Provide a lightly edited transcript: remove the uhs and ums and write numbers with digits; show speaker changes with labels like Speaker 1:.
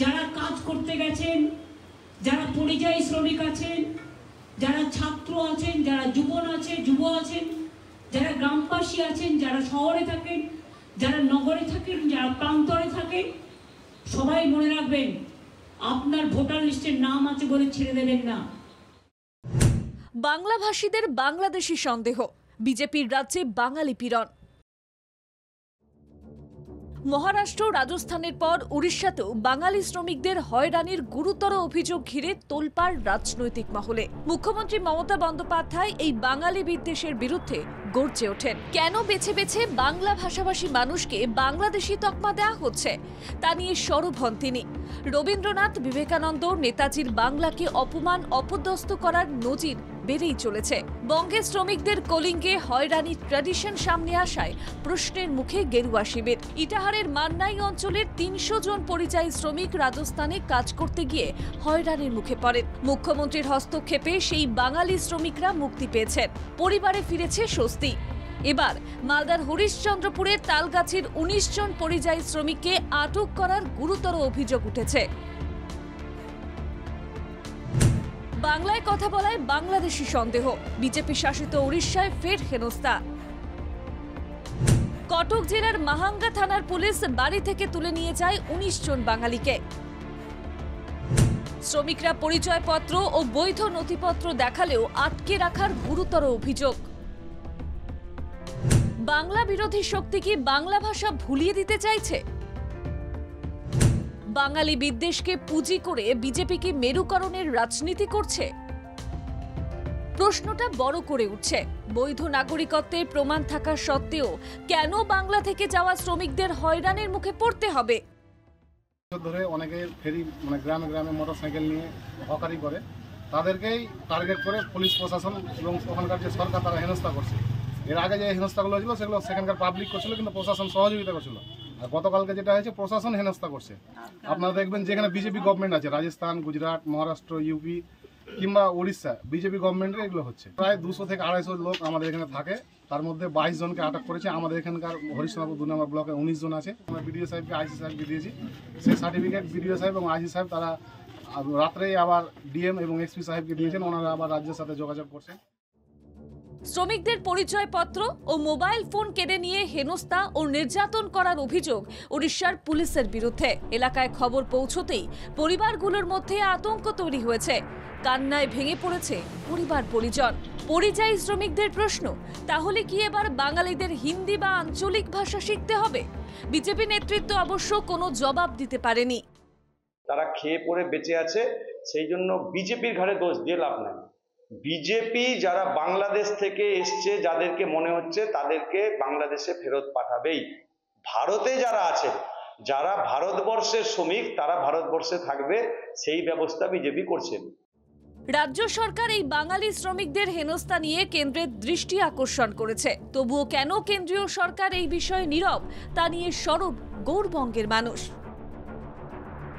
Speaker 1: যারা কাজ করতে গেছেন, যারা পরিযায়ী শ্রমিক আছেন, যারা ছাত্র আছেন, যারা যুব আছেন, যারা গ্রামবাসী আছেন, যারা শহরে থাকেন, যারা নগরে থাকেন, যারা প্রান্তরে থাকেন, সবাই মনে রাখবেন আপনার ভোটার লিস্টের নাম আছে বলে ছেড়ে দেবেন না।
Speaker 2: বাংলাভাষীদের বাংলাদেশি সন্দেহ, বিজেপির রাজ্যে বাঙালি পীড়ন। মহারাষ্ট্র, রাজস্থানের পর উড়িষ্যাতেও বাঙালি শ্রমিকদের হয়রানির গুরুতর অভিযোগ ঘিরে তোলপাড় রাজনৈতিক মহলে। মুখ্যমন্ত্রী মমতা বন্দ্যোপাধ্যায় এই বাঙালি বিদ্বেষের বিরুদ্ধে গর্জে ওঠেন। কেন বেছে বেছে বাংলা ভাষাভাষী মানুষকে বাংলাদেশি তকমা দেওয়া হচ্ছে তা নিয়ে সরব হন তিনি। রবীন্দ্রনাথ, বিবেকানন্দ, নেতাজির বাংলাকে অপমান অপদস্থ করার নজির বেড়েই চলেছে। বঙ্গের শ্রমিকদের কলিঙ্গে হয়রানির ট্র্যাডিশন সামনে আসায় প্রশ্নের মুখে গেরুয়া শিবির। ইটাহারের মান্নাই অঞ্চলের ৩০০ জন পরিযায়ী শ্রমিক রাজস্থানে কাজ করতে গিয়ে হয়রানির মুখে পড়েন। মুখ্যমন্ত্রীর হস্তক্ষেপে সেই বাঙালি শ্রমিকরা মুক্তি পেয়েছেন, পরিবারে ফিরেছে স্বস্তি। এবার মালদার হরিশ্চন্দ্রপুরের তালগাছির ১৯ জন পরিযায়ী শ্রমিককে আটক করার গুরুতর অভিযোগ উঠেছে। বাংলায় কথা বলায় বাংলাদেশি সন্দেহ, বিজেপি শাসিত উড়িষ্যায় ফের হেনস্থা। কটক জেলার মাহাঙ্গা থানার পুলিশ বাড়ি থেকে তুলে নিয়ে যায় ১৯ জন বাঙালিকে। শ্রমিকরা পরিচয়পত্র ও বৈধ নথিপত্র দেখালেও আটকে রাখার গুরুতর অভিযোগ। বাংলা বিরোধী শক্তি কি বাংলা ভাষা ভুলিয়ে দিতে চাইছে? বাঙালি বিদ্বেষকে পুঁজি করে বিজেপি কি মেরুকরণের রাজনীতি করছে? প্রশ্নটা বড় করে উঠছে। বৈধ নাগরিকত্বের প্রমাণ থাকা সত্ত্বেও কেন বাংলা থেকে যাওয়া শ্রমিকদের হয়রানির মুখে পড়তে হবে?
Speaker 3: ধরে অনেকে ফেরি গ্রামে গ্রামে মোটরসাইকেল নিয়ে হকারি করে, তাদেরকেই টার্গেট করে পুলিশ প্রশাসন এবং ওখানকার যে সরকার তারা হেনস্থা করছে। এর আগে যে হেনস্থাগুলো হয়েছিল সেগুলো সেখানকার পাবলিক করছিল, কিন্তু প্রশাসন সহযোগিতা করছিল। আর গতকালকে যেটা হয়েছে প্রশাসন হেনস্থা করছে। আপনারা দেখবেন যেখানে বিজেপি গভর্নমেন্ট আছে, রাজস্থান, গুজরাট, মহারাষ্ট্র, ইউপি কিংবা উড়িষ্যা, বিজেপি গভর্নমেন্টের এগুলো হচ্ছে। প্রায় ২০০ থেকে ২৫০ লোক আমাদের এখানে থাকে, তার মধ্যে ২২ জনকে আটক করেছে। আমাদের এখানকার হরিশ্চন্দ্রপুর ২ নম্বর ব্লকে ১৯ জন আছে। আমরা বিডিও সাহেবকে, আইসি সাহেবকে দিয়েছি সেই সার্টিফিকেট। বিডিও সাহেব এবং আইসি সাহেব তারা রাত্রেই আবার ডিএম এবং এসপি সাহেবকে দিয়েছেন, ওনারা আবার রাজ্যের সাথে যোগাযোগ করছেন।
Speaker 2: শ্রমিকদের পরিচয়পত্র ও মোবাইল ফোন কেড়ে নিয়ে হেনস্থা ও নির্যাতন করার অভিযোগ উড়িষ্যার পুলিশের বিরুদ্ধে। এলাকায় খবর পৌঁছতেই পরিবারগুলোর মধ্যে আতঙ্ক তৈরি হয়েছে। কান্নায় ভেঙে পড়েছে পরিবার পরিজন। পরিযায়ী শ্রমিকদের প্রশ্ন, তাহলে কি এবার বাঙালিদের হিন্দি বা আঞ্চলিক ভাষা শিখতে হবে? বিজেপি নেতৃত্ব অবশ্য কোনো জবাব দিতে পারেনি।
Speaker 4: তারা খেয়ে পড়ে বেঁচে আছে, সেই জন্য বিজেপির ঘাড়ে দোষ দিয়ে লাভ নাই। বিজেপি যারা বাংলাদেশ থেকে এসছে, যাদেরকে মনে হচ্ছে তাদেরকে বাংলাদেশে ফেরত পাঠাবেই। ভারতে যারা আছে, যারা ভারতবর্ষের শ্রমিক, তারা ভারতবর্ষে থাকবে, সেই ব্যবস্থা বিজেপি করছে।
Speaker 2: রাজ্য সরকার এই বাঙালি শ্রমিকদের হেনস্থা নিয়ে কেন্দ্রের দৃষ্টি আকর্ষণ করেছে। তবুও কেন কেন্দ্রীয় সরকার এই বিষয়ে নীরব তা নিয়ে সরব গৌরবঙ্গের মানুষ।